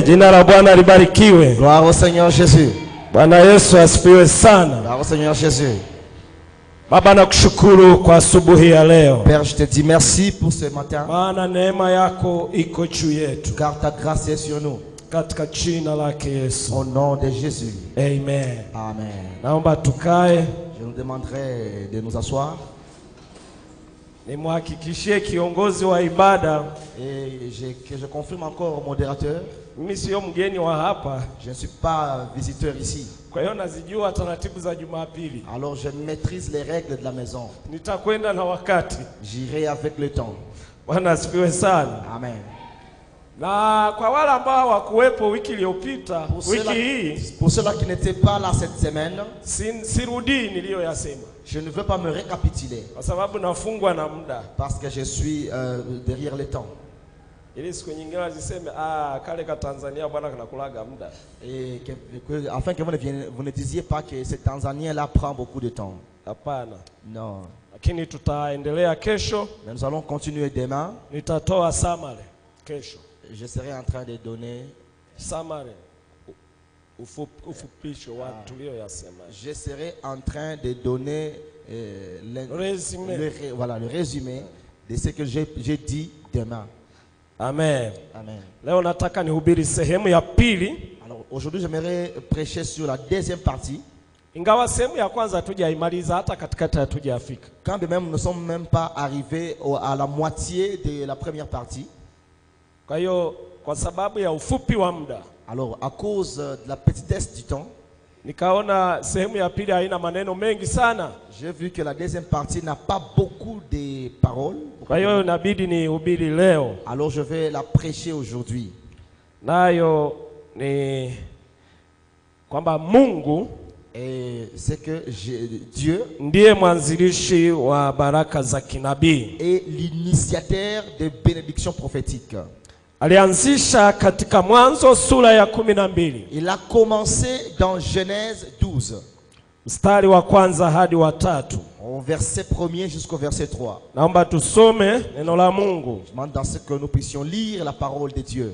Jina la Bwana libarikiwe. Gloire au Seigneur Jésus. Bwana Yesu asifiwe sana. Gloire au Seigneur Jésus. Baba, nakushukuru kwa asubuhi ya leo. Père, je te dis merci pour ce matin. Maana neema yako iko juu yetu. Car ta grâce est sur nous. Katika jina lake Yesu. Au nom de Jésus. Amen. Amen. Naomba tukae. Je nous demanderai de nous asseoir. Nimhakikishie kiongozi wa ibada. Et je confirme encore au modérateur. Mimi sio mgeni wa hapa. Je ne suis pas visiteur ici. Kwa hiyo nazijua taratibu za Jumapili. Alors je maîtrise les règles de la maison. Nitakwenda na wakati. J'irai avec le temps. Bwana asifiwe sana. Amen. Na kwa wale ambao hawakuwepo wiki iliyopita, wiki hii, pour ceux-là qui n'étaient pas là cette semaine, sirudi niliyoyasema. je ne veux pas me récapituler. Kwa sababu nafungwa na muda. Parce que je suis derrière le temps. Ili siku nyingine waziseme kale ka Tanzania bwana kanakulaga muda. Et afin que vous ne disiez pas que ce Tanzanien là prend beaucoup de temps. Hapana. Non. Lakini tutaendelea kesho. Mais nous allons continuer demain. Nitatoa summary kesho. Je serai en train de donner summary. Ufupisho wa tuliyoyasema. Je serai en train de donner le résumé de ce que j'ai dit demain. Amen. Amen. Leo nataka nihubiri sehemu ya pili. Alors aujourd'hui j'aimerais prêcher sur la deuxième partie. Ingawa sehemu ya kwanza hatujaimaliza, hata katikati hatujafika. Quand de même nous ne sommes même pas arrivés à la moitié de la première partie. Kwa hiyo kwa sababu ya ufupi wa muda, alors à cause de la petitesse du temps, nikaona sehemu ya pili haina maneno mengi sana. J'ai vu que la deuxième partie n'a pas beaucoup de paroles. Kwa hiyo inabidi nihubiri leo. Alors je vais la prêcher aujourd'hui. Nayo ni kwamba Mungu, et c'est que Dieu ndiye mwanzilishi wa baraka za kinabii. Et l'initiateur des bénédictions prophétiques. Alianzisha katika Mwanzo sura ya 12. Il a commencé dans Genèse 12. Mstari wa kwanza hadi wa 3. Au verset 1er jusqu'au verset 3. Naomba tusome neno la Mungu. Je demande dans ce que nous puissions lire la parole de Dieu.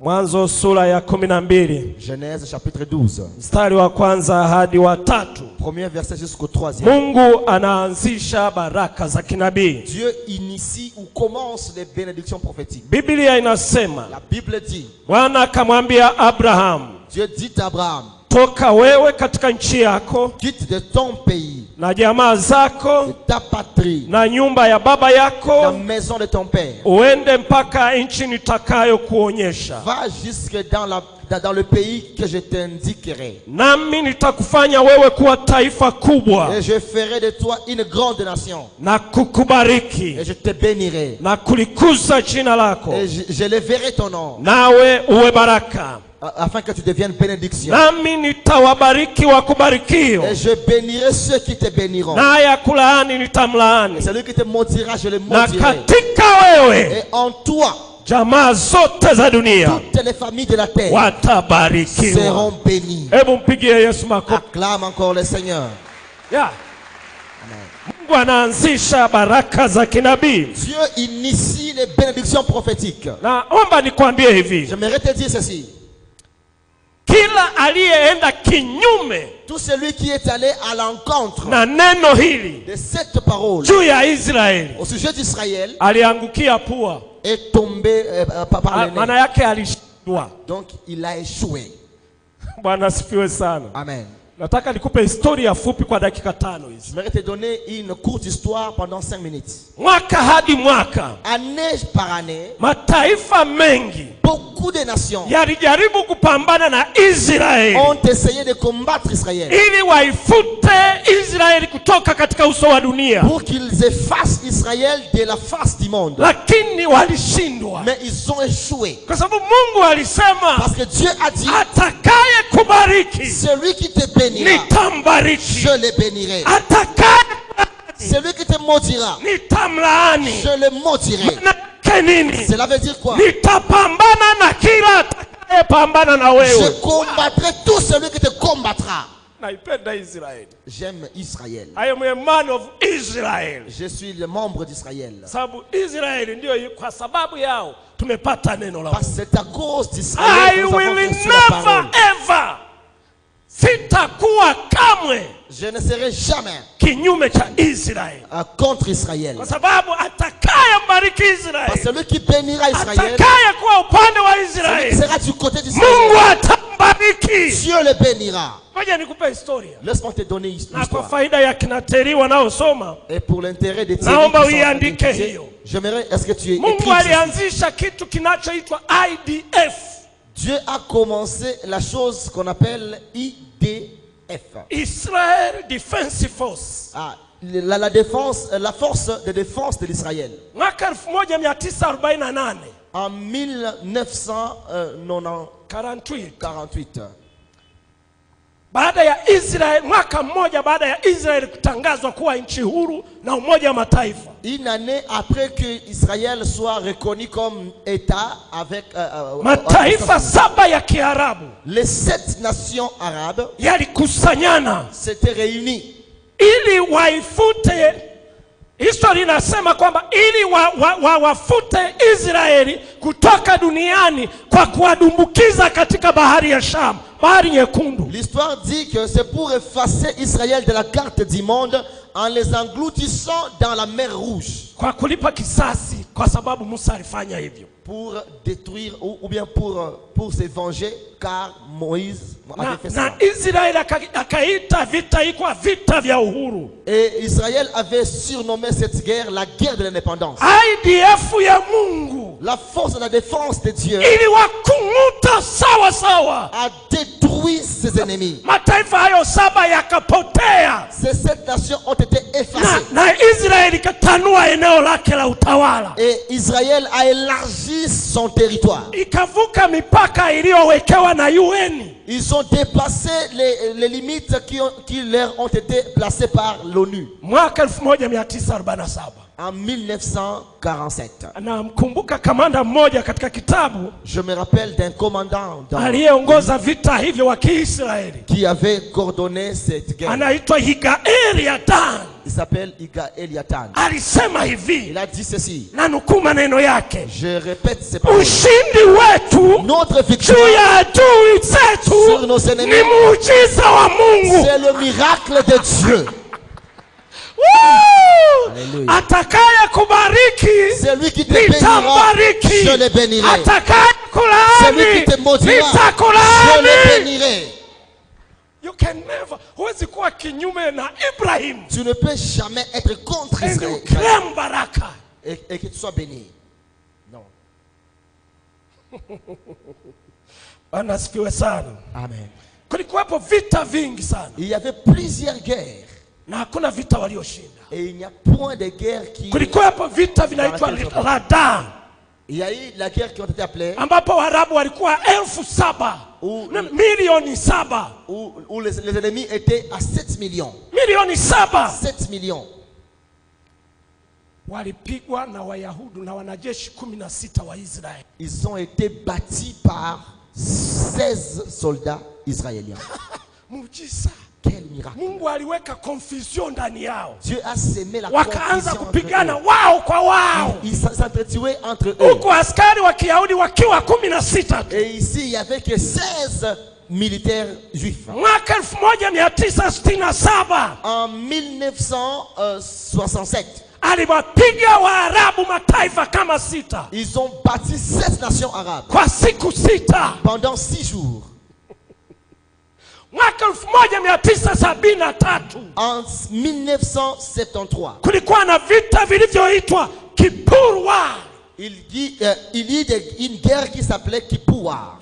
Mwanzo sura ya 12. Genèse chapitre 12. Mstari wa kwanza hadi wa 3. Premier verset jusqu'au 3e. Mungu anaanzisha baraka za kinabii. Dieu initie ou commence les bénédictions prophétiques. Biblia inasema, la Bible dit, Bwana akamwambia Abraham, Dieu dit à Abraham, toka wewe katika nchi yako, quitte de ton pays, na jamaa zako, de ta patrie, na nyumba ya baba yako, la maison de ton père, uende mpaka nchi nitakayo kuonyesha. Va jusque dans le pays que je t'indiquerai. Nami nitakufanya wewe kuwa taifa kubwa. Et je ferai de toi une grande nation. Na kukubariki. Et je te bénirai. Na kulikuza jina lako. Et je leverai ton nom. Nawe uwe baraka. Afin que tu deviennes bénédiction. Nami nitawabariki wakubarikio. Et je bénirai ceux qui te béniront. Naye akulaani nitamlaani. Et celui qui te maudira, je le maudirai. Na katika wewe, et en toi, jamaa zote za dunia, toutes les familles de la terre, watabarikiwa, seront bénies. Hebu mpigie Yesu makofi. Acclame encore le Seigneur. Yeah. Mungu anaanzisha baraka za kinabii. Dieu initie les bénédictions prophétiques. Naomba nikwambie hivi. J'aimerais te dire ceci. Kila aliyeenda kinyume, tout celui qui est allé à l'encontre na neno hili, de cette parole juu ya Israeli, au sujet d'Israël, aliangukia pua, est tombé par le nez. Maana yake alishindwa. Donc il a échoué. Bwana asifiwe sana. Amen. Nataka nikupe historia fupi kwa dakika 5 hizi. J'aimerais te donner une courte histoire pendant 5 minutes. Mwaka hadi mwaka, année par année, mataifa mengi, beaucoup de nations, yalijaribu kupambana na Israeli, ont essayé de combattre Israël, ili waifute Israeli kutoka katika uso wa dunia, pour qu'ils effacent Israël de la face du monde. Lakini walishindwa. Mais ils ont échoué. Kwa sababu Mungu alisema, parce que Dieu a dit, atakaye kubariki, celui qui te bénira, nitambariki, je le bénirai. Celui qui te maudira, nitamlaani, je le maudirai. Cela veut dire quoi? Nitapambana na kila atakayepambana na wewe. Je combattrai tout celui qui te combattra. naipenda Israeli. J'aime Israël. I am a man of Israel. Je suis le membre d'Israël. Sababu Israeli ndio, kwa sababu yao tumepata neno la Mungu. C'est à cause d'Israël que nous avons reçu la parole. Ever sitakuwa kamwe Je ne serai jamais kinyume cha Israeli contre Israël. Kwa sababu atakayembariki Israeli, parce que celui qui bénira Israël, atakayekuwa upande wa Israeli, sera du côté d'Israël. Mungu atambariki. Dieu le bénira. Ngoja nikupe historia. Laisse-moi te donner l'histoire. Na kwa faida ya kinateri wanaosoma, et pour l'intérêt des naomba uiandike hiyo. J'aimerais, est-ce que tu es Mungu alianzisha kitu kinachoitwa IDF. Dieu a commencé la chose qu'on appelle IDF. Israel Defense Force. La défense, la force de défense de l'Israël. Mwaka 1948. En 1948. Baada ya Israel, mwaka mmoja baada ya Israel kutangazwa kuwa nchi huru na Umoja wa Mataifa. Une année après que Israël soit reconnu comme État avec mataifa saba ya Kiarabu, les 7 nations arabes yalikusanyana, s'étaient réunis ili waifute. Historia inasema kwamba ili wafute Israeli kutoka duniani kwa kuwadumbukiza katika bahari ya Sham, bahari nyekundu. L'histoire dit que c'est pour effacer Israël de la carte du monde en les engloutissant dans la mer Rouge. Kwa kulipa kisasi, kwa sababu Musa alifanya hivyo. Pour détruire ou bien pour se venger, car Moïse avait fait ça. Na Israël akaita vita ikuwa vita vya uhuru. Et Israël avait surnommé cette guerre la guerre de l'indépendance. IDF ya Mungu, la force de la défense de Dieu, ili wakumuta sawa sawa, a détruit ses ennemis. Mataifa hayo saba yakapotea. Ces 7 nations ont été effacées. Na Israeli katanua eneo lake la utawala. Et Israël a élargi son territoire. Ikavuka mipaka iliyowekewa na UN. Ils ont dépassé les limites qui leur ont été placées par l'ONU. Mwaka 1947. En 1947. Namkumbuka kamanda mmoja katika kitabu. Je me rappelle d'un commandant aliyeongoza vita hivyo wa Kiisraeli, qui avait coordonné cette guerre. Anaitwa Yigael Yatan. Il s'appelle Yigael Yatan. Alisema hivi. Il a dit ceci. Na nukuu maneno yake. Je répète ces paroles. Ushindi wetu, notre victoire sur nos ennemis, ni muujiza wa Mungu. C'est le miracle de Dieu. Atakaye kubariki, celui qui te bénira, je le bénirai. Atakaye kulaani, celui qui te maudira, je le bénirai. You can never, huwezi kuwa kinyume na Ibrahim. Tu ne peux jamais être contre Israël et que tu sois béni. Non. Bwana asifiwe sana. Amen. Kulikuwepo vita vingi sana. Il y avait plusieurs guerres. Na hakuna vita walioshinda. Et il n'y a point de guerre qui... Kulikuwepo vita vinaitwa Rada. Il y a eu la guerre qui ont été appelées... ambapo Waarabu walikuwa 7,000. Milioni 7. Où les ennemis étaient à 7 millions. Milioni 7. 7 millions. Walipigwa na Wayahudi na wanajeshi 16 wa Israeli. Ils ont été battus par 16 soldats israéliens. Muujiza. Quel miracle. Mungu aliweka confusion ndani yao. Dieu a semé la wakaanza kupigana wao kwa wao. Ils s'entretuaient entre eux. Huko askari wa Kiyahudi wakiwa 16. Et ici il y avait que 16 militaires juifs. Mwaka 1967. En 1967. aliwapiga Waarabu mataifa kama 6. Ils ont bâti 7 nations arabes. Kwa siku 6. Pendant 6 jours. Mwaka 1973. En 1973. Kulikuwa na vita vilivyoitwa Kippur War. Il y a une guerre qui s'appelait Kippur War.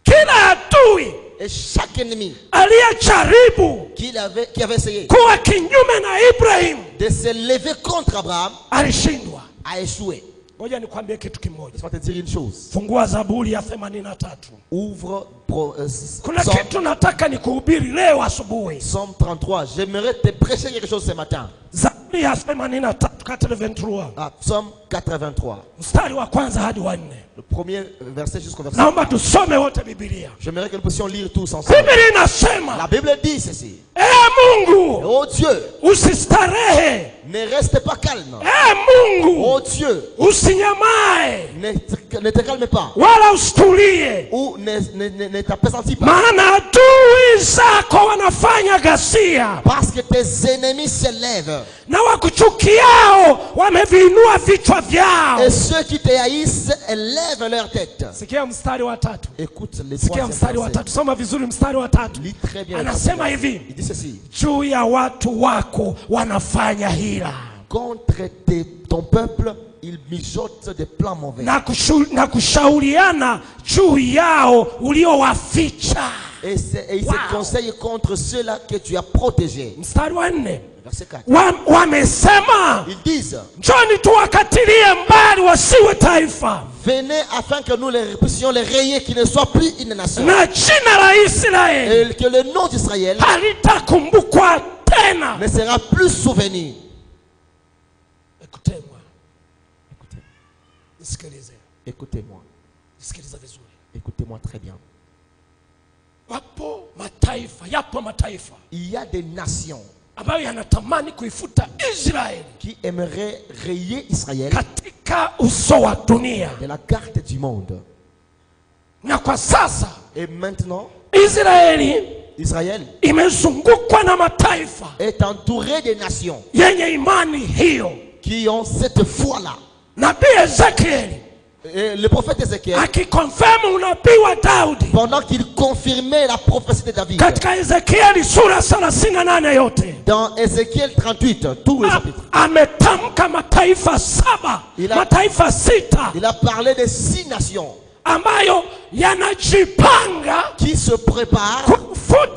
Kila adui et chaque ennemi aliyejaribu qui avait essayé kuwa kinyume na Ibrahim de se lever contre Abraham alishindwa, a échoué. Ngoja nikwambie kitu kimoja. Je vais te dire une chose. Fungua Zaburi ya 83. Ouvre kuna kitu nataka nikuhubiri leo asubuhi. Psalm 33. J'aimerais te prêcher quelque chose ce matin. Zaburi ya 83 Psalm 83. Mstari wa kwanza hadi wa 4. Le le premier verset jusqu'au verset Naomba 4. tusome wote Biblia. J'aimerais que nous puissions lire tous ensemble. Biblia inasema, La Bible dit ceci. Mungu Oh Dieu, usistarehe. ne reste pas calme. Mungu Oh Dieu, usinyamae ne te calme pas. wala usitulie, Ou ne t'appesantis pas. maana adui zako wanafanya ghasia Parce que tes ennemis s'élèvent. na wakuchukiao wameviinua vichwa vyao. Et ceux qui te haïssent élèvent leur tête. Sikia mstari wa 3. Écoute les Sikia mstari wa 3. Soma vizuri mstari wa 3. Lis très bien. Anasema hivi, Il dit ceci. juu ya watu wako wanafanya hila Contre ton peuple, ils mijotent des plans mauvais. na kushauriana juu yao uliowaficha. Et ils se conseillent contre ceux-là que tu as protégés. Mstari wa 4. Verset 4. Wamesema, Ils disent, njoni tuwakatilie mbali wasiwe taifa, venez afin que nous les puissions les rayer, qu'ils ne soient plus une nation. na jina la Israeli Et que le nom d'Israël halitakumbukwa tena. ne sera plus souvenu. Écoutez-moi. Nisikilize. Écoutez-moi. Nisikilize vizuri. Écoutez-moi très bien. Yapo mataifa Il y a des nations ambayo yanatamani kuifuta Israeli qui aimeraient rayer Israël katika uso wa dunia. de la carte du monde. Na kwa sasa Et maintenant, Israeli Israël imezungukwa na mataifa est entouré des nations yenye imani hiyo. qui ont cette foi-là. Nabii Ezekieli Et le prophète Ézéchiel, akikonfirmu unabii wa Daudi pendant qu'il confirmait la prophétie de David, katika Ezekieli sura 38 yote, dans Ézéchiel 38, tous les chapitres, ametamka mataifa 7, mataifa 6 il a parlé de 6 nations ambayo yanajipanga qui se préparent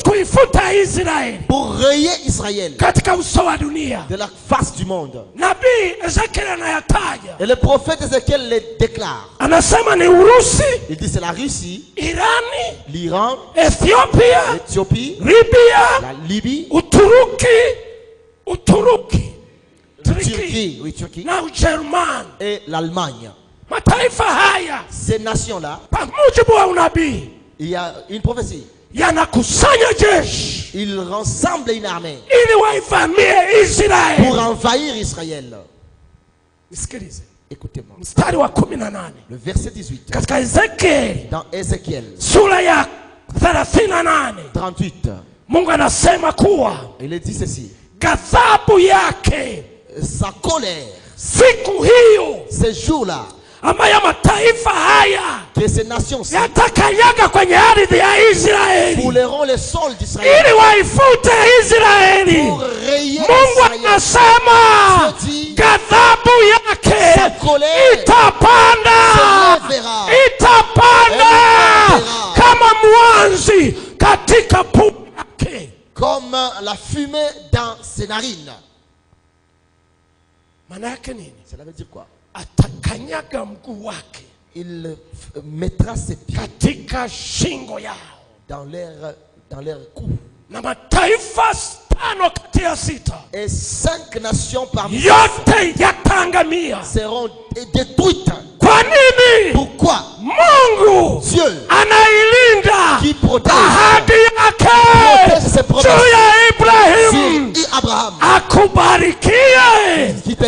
kuifuta Israeli pour rayer Israël katika uso wa dunia. de la face du monde. Nabii Ezekieli anayataja, Et le prophète Ézéchiel les déclare. anasema ni Urusi, Il dit c'est la Russie, Irani, l'Iran, Ethiopia, l'Éthiopie, Libya, la Libye, Uturuki, Turquie, oui, Turquie, na Ujerumani. et l'Allemagne. Mataifa haya Ces nations-là, kwa mujibu wa unabii il y a une prophétie. yanakusanya jeshi Ils rassemblent une armée ili waivamie Israeli. pour envahir Israël. Nisikilize Écoutez-moi. mstari wa 18 Le verset 18. katika Ezekieli Dans Ézéchiel sura ya 38, 38, Mungu anasema kuwa il dit ceci. ghadhabu yake Sa colère, siku hiyo ces jours-là, ambayo mataifa haya que ces nations-ci yatakanyaga kwenye ardhi ya Israeli fouleront le sol d'Israël ili waifute Israeli. pour rayer Mungu Israël. anasema Dieu dit, ghadhabu yake sa colère itapanda, s'élèvera. itapanda Élèvera. kama mwanzi katika pua yake. comme la fumée dans ses narines. Maana yake nini? Cela veut dire quoi? Atakanyaga mguu wake Il mettra ses pieds katika shingo yao, dans leur cou. na mataifa 5 kati ya 6 Et 5 nations parmi yote yataangamia. seront détruites. Kwa nini? Pourquoi? Mungu Dieu anailinda qui protège ahadi protège ses yake promesses juu ya Ibrahim. sur Abraham. Akubarikie,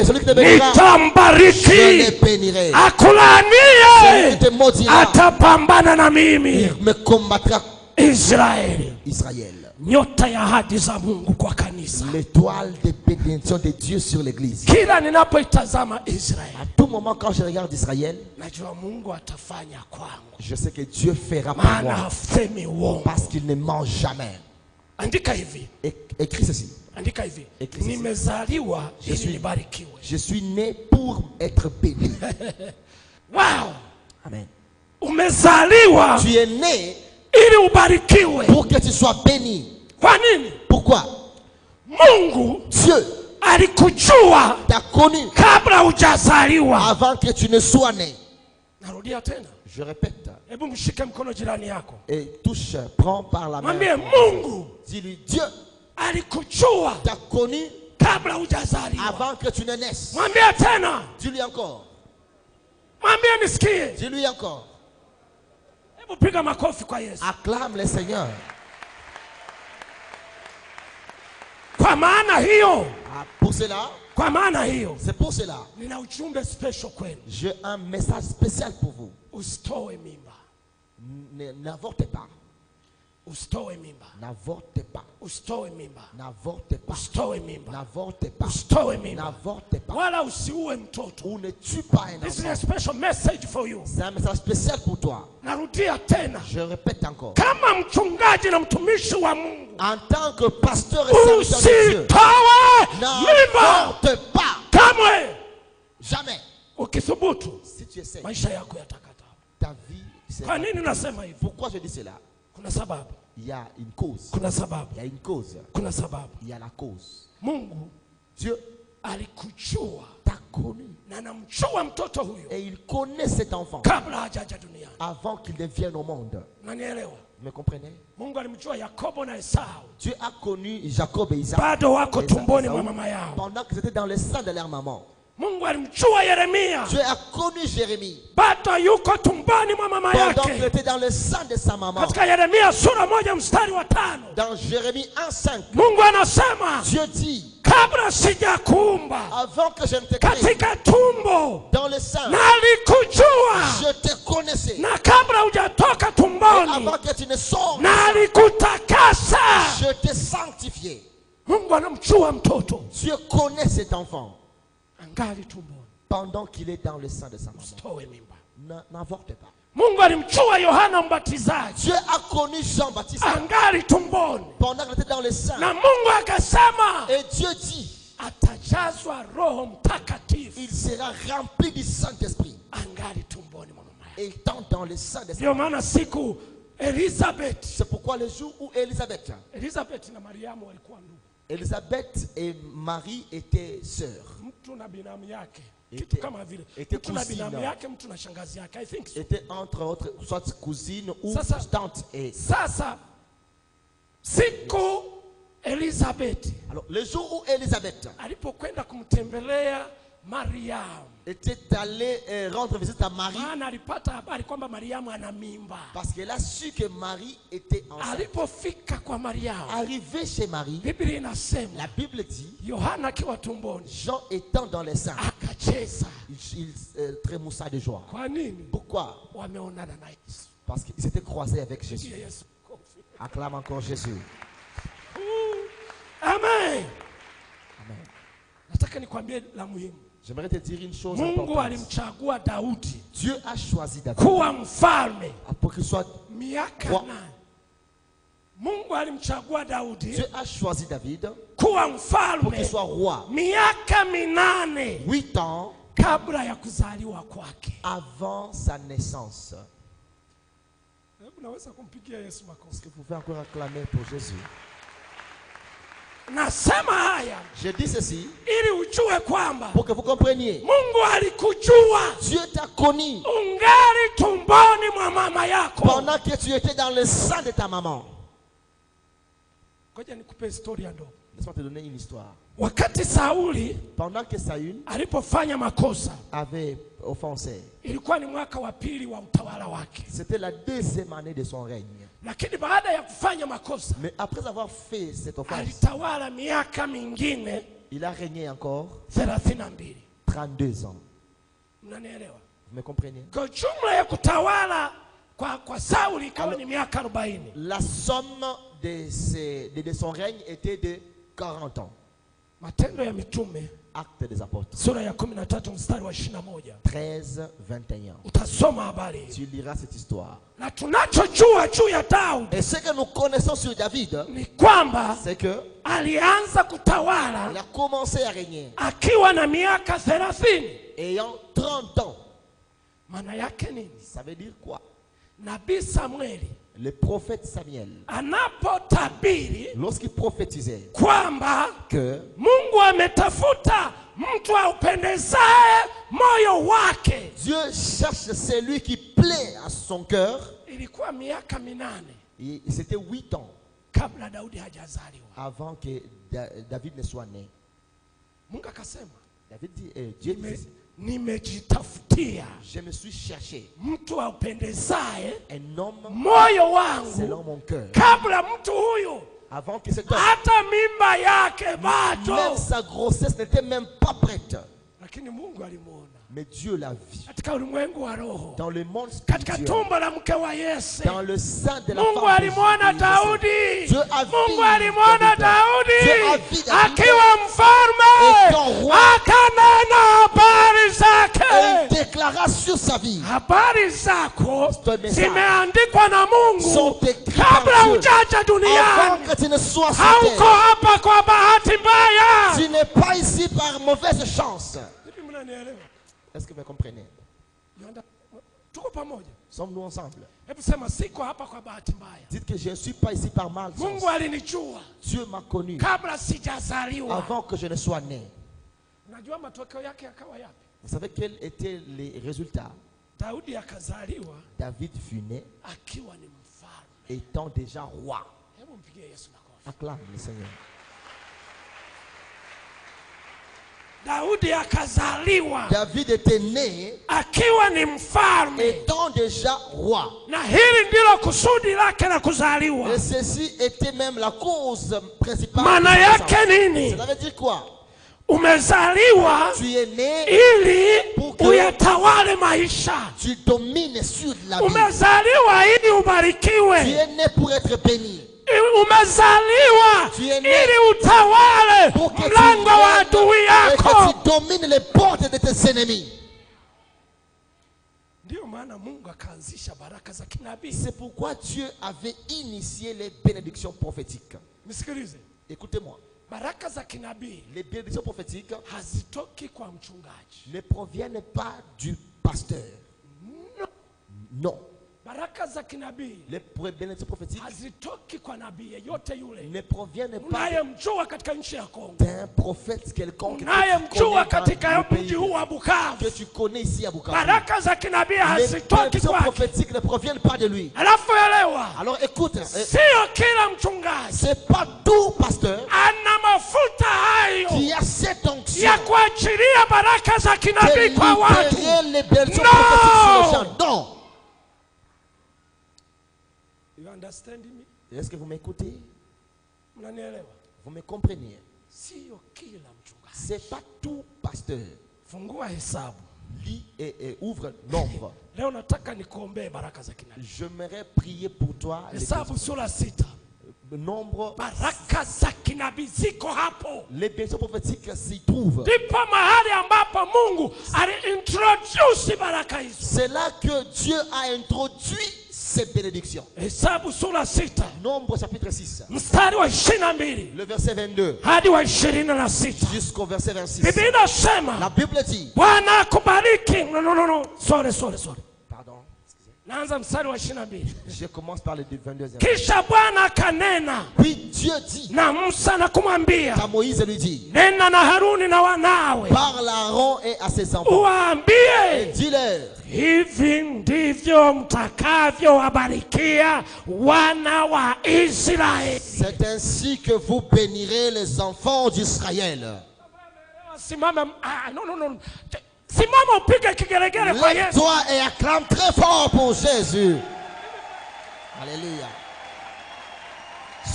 Celui qui te bénira, je nitambariki. les bénirai. Celui Akulaanie, qui te maudira, atapambana na mimi. il me combattra. Israeli, Israël, nyota ya ahadi za Mungu kwa kanisa. l'étoile des bénédictions de Dieu sur l'église. Kila ninapoitazama Israeli, À tout moment, quand je regarde Israël, najua Mungu atafanya kwangu, je sais que Dieu fera pour maana moi hasemi uongo. parce qu'il ne ment jamais. Andika hivi, Écris ceci. andika hivi, Écris ceci. nimezaliwa Je ili suis- nibarikiwe. Je suis né pour être béni. Wow, Amen. umezaliwa Tu es né ili ubarikiwe. pour que tu sois béni. Kwa nini? Pourquoi? Mungu Dieu alikujua t'a connu kabla hujazaliwa. avant que tu ne sois né. Narudia tena, Je répète. hebu mshike mkono jirani yako, Et touche, prends par la main. mwambie Mungu Dis-lui, Dieu alikujua t'a connu kabla hujazaliwa. avant que tu ne naisses. Mwambie tena, Dis-lui encore. mwambie Mwambie nisikie. Dis-lui encore. Hebu piga makofi kwa Yesu. Acclame le Seigneur. Kwa maana hiyo. Pour cela. Kwa maana hiyo. C'est pour cela. Nina ujumbe special kwenu. J'ai un message spécial pour vous. Usitoe mimba. N'avortez pas. Usitoe mimba. N'avortez pas. Usitoe mimba. N'avortez pas. Usitoe mimba. N'avortez pas. Usitoe mimba. N'avortez pas. Wala usiue mtoto. Ou ne tue pas un This is enfant. a special message for you. C'est un message spécial pour toi. Narudia tena. Je répète encore. Kama mchungaji na mtumishi wa Mungu. En tant que pasteur et serviteur de Dieu. Usitoe mimba. N'avorte pas. Kamwe. Jamais. Ukithubutu. Si tu essaies. Maisha yako yatakata. Ta vie. Kwa nini nasema hivyo? Pourquoi je dis cela? Kuna sababu. Il y a une cause. Kuna sababu. Il y a une cause. Kuna sababu. Il y a la cause. Mungu Dieu alikujua t'a connu. na namjua mtoto huyo Et il connaît cet enfant kabla hajaja duniani. avant qu'il ne vienne au monde. Unanielewa? Vous me comprenez? Mungu alimjua Yakobo na Esau Dieu a connu Jacob et Isaac bado wako tumboni mwa Esaü, mama yao. pendant qu'ils étaient dans le sang de leur maman. Mungu alimjua Yeremia Dieu a connu Jérémie bado yuko tumboni mwa mama pendant qu'il yake. était dans le sang de sa maman. Katika Yeremia sura 1 mstari wa 5 Dans Jérémie 1:5, Mungu anasema Dieu dit, kabla sijakuumba avant que je ne te crée katika tumbo dans le sang, nalikujua, je te connaissais. na kabla hujatoka Et tumboni avant que tu ne sortes, nalikutakasa. je t'ai sanctifié. Mungu anamjua mtoto Dieu connaît cet enfant angali tumboni. pendant qu'il est dans le sang de sa maman. Usitoe mimba. N'avorte pas. Mungu alimjua Yohana Mbatizaji Dieu a connu Jean-Baptiste angali tumboni, pendant qu'il était dans le sang. na Mungu akasema Et Dieu dit, atajazwa Roho Mtakatifu il sera rempli du Saint-Esprit. angali tumboni mwa mama yake. Et étant dans le sang de sa Ndio maman. maana siku Elizabeth C'est pourquoi le jour où Élisabeth na Mariamu walikuwa ndugu, Élisabeth et Marie étaient sœurs. mtu na binamu yake, Ete- kitu kama vile ete mtu na cousine. binamu yake, mtu na shangazi yake. I think so. Étaient entre autres soit cousine ou Sasa- tante. Et Sasa siku Elizabeth alors le jour où Élisabeth alipokwenda kumtembelea Mariamu, était allée rendre visite à Marie, maana alipata habari kwamba Mariamu ana mimba. parce qu'elle a su que Marie était enceinte. Alipofika kwa Mariamu, Arrivé chez Marie, Biblia inasema la Bible dit, Yohana akiwa tumboni Jean étant dans les seins, akacheza. il trémoussa de joie. Kwa nini? Pourquoi? Wameonana na Yesu. Parce qu'ils s'étaient croisés avec Jésus. Pigia Yesu kofi. Acclame encore Jésus. Amen. Amen. Nataka nikwambie la muhimu. J'aimerais te dire une chose Mungu importante. alimchagua Daudi Dieu a choisi David kuwa mfalme pour qu'il soit. miaka Kwa- 8. Mungu alimchagua Daudi Dieu a choisi David kuwa pour qu'il mfalme soit roi. miaka 8 8 ans kabla ya kuzaliwa kwake. avant sa naissance. Hebu naweza kumpigia Yesu Est-ce makofi. que vous pouvez encore acclamer pour Jésus? Nasema haya Je dis ceci ili ujue kwamba pour que vous compreniez. Mungu alikujua Dieu t'a connu ungali tumboni mwa mama yako. pendant que tu étais dans le sang de ta maman. Ngoja nikupe historia ndogo. Laisse-moi te donner une histoire. Wakati Sauli Pendant que Saül alipofanya makosa, avait offensé, ilikuwa ni mwaka wa pili wa utawala wake, c'était la deuxième année de son règne. lakini baada ya kufanya makosa Mais après avoir fait cette offense, alitawala miaka mingine il a régné encore 32. 32 ans. Mnanielewa? Vous me comprenez? Kwa jumla ya kutawala kwa Sauli ikawa ni miaka 40. La somme de son règne était de 40 ans. Matendo ya Mitume Actes des apôtres. sura ya 13 mstari wa 21. 13, 21. Utasoma habari hizi. Tu liras cette histoire. Na tunachojua juu ya Daudi Et ce que nous connaissons sur David, ni kwamba c'est que alianza kutawala il a commencé à régner akiwa na miaka 30. ayant 30 ans. Maana yake nini? Ça veut dire quoi? Nabii Samueli Le prophète Samuel, anapotabiri lorsqu'il prophétisait kwamba que Mungu ametafuta mtu aupendezaye moyo wake, Dieu cherche celui qui plaît à son cœur, ilikuwa miaka 8 et c'était 8 ans kabla Daudi hajazaliwa. avant que David ne soit né. Mungu akasema, David dit, Dieu dit, nimejitafutia Je me suis cherché mtu aupendezaye un homme moyo selon wangu mon cœur. kabla mtu huyu Avant que cet homme, hata mimba yake même bado. sa grossesse n'était même pas prête. Lakini Mungu alimuona Mais Dieu l'a vu. katika ulimwengu wa roho, Dans le monde katika spirituel, tumbo la mke wa Yese. dans le sein de la Mungu femme de alimwona Jésus. Daudi. Dieu a vu Mungu alimwona David. Daudi Dieu a vu David. akiwa mfalme, Étant roi. akanena habari Et il zake. déclara sur sa vie. Habari zako C'est un message. zimeandikwa na Mungu Sont écrits par kabla Dieu. hujaja Avant duniani. que tu ne sois sur Hauko terre, hapa kwa bahati mbaya. tu n'es pas ici par mauvaise chance. Hivi mnanielewa? Est-ce que vous comprenez? Tuko pamoja? Sommes-nous ensemble? Hebu sema siko hapa kwa bahati mbaya. Dites que je ne suis pas ici par malchance. Mungu alinijua Dieu m'a connu kabla sijazaliwa. avant que je ne sois né. Unajua matokeo yake yakawa yapi? Vous savez quels étaient les résultats? Daudi akazaliwa David fut né akiwa ni mfalme. étant déjà roi. Hebu mpigie Yesu makofi. Acclame le Seigneur. Daudi akazaliwa David était né akiwa ni mfalme, étant déjà roi. na hili ndilo kusudi lake la kuzaliwa. Et ceci était même la cause principale. Maana de sa yake naissance. nini? Cela veut dire quoi? Umezaliwa Tu es né, ili uyatawale maisha. tu domines sur la vie. Umezaliwa ili Tu ubarikiwe. es né pour être béni. Umezaliwa Tu es né ili utawale pour que tu mlango wa adui règnes et que yako. tu domines les portes de tes ennemis. Ndio maana Mungu akaanzisha baraka za kinabii. C'est pourquoi Dieu avait initié les bénédictions prophétiques. Msikilize, Écoutez-moi. baraka za kinabii Les bénédictions prophétiques hazitoki kwa mchungaji. ne proviennent pas du pasteur. No. Non. Baraka za kinabii Les bénédictions prophétiques hazitoki kwa nabii yeyote yule ne proviennent pas unayemjua katika nchi ya Kongo, d'un prophète quelconque unayemjua que katika tu mji huu wa que Bukavu. tu connais ici à Bukavu. Baraka za kinabii Les hazitoki bénédictions kwake. prophétiques ne proviennent pas de lui. Alafu elewa, Alors écoute, sio kila mchungaji c'est pas tout pasteur ana mafuta hayo qui a cette onction ya kuachilia baraka za de kinabii kwa watu. libérer les bénédictions No! prophétiques sur les gens. Non. You understand me? Est-ce que vous m'écoutez? Mnanielewa? Vous me comprenez? Sio kila mchungaji. C'est pas tout pasteur. Fungua hesabu. Lis et ouvre nombre. Leo nataka nikuombee baraka za kinabii. J'aimerais prier pour toi. Hesabu sura 6. Nombre. Baraka za kinabii ziko hapo. Les bénédictions prophétiques s'y trouvent. Ndipo mahali ambapo Mungu aliintroduce baraka hizo. C'est là que Dieu a introduit ces bénédictions. Hesabu sura 6. Nombre chapitre 6. Mstari wa 22 Le verset 22 hadi wa 26. jusqu'au verset 26. Biblia inasema La Bible dit. Bwana akubariki. No. Sorry. Pardon. Naanza mstari wa 22. Je commence par le 22e. Kisha Bwana akanena Puis Dieu dit na Musa na kumwambia, à Moïse lui dit, nena na Haruni na wanawe parle à Aaron et à ses enfants. uwaambie, Dis-leur, hivi ndivyo mtakavyowabarikia wana wa Israeli. c'est ainsi que vous bénirez les enfants d'Israël. Simama, no. Simama upige kigelegele kwa Yesu. Lève-toi et acclame très fort pour Jésus. Alléluia.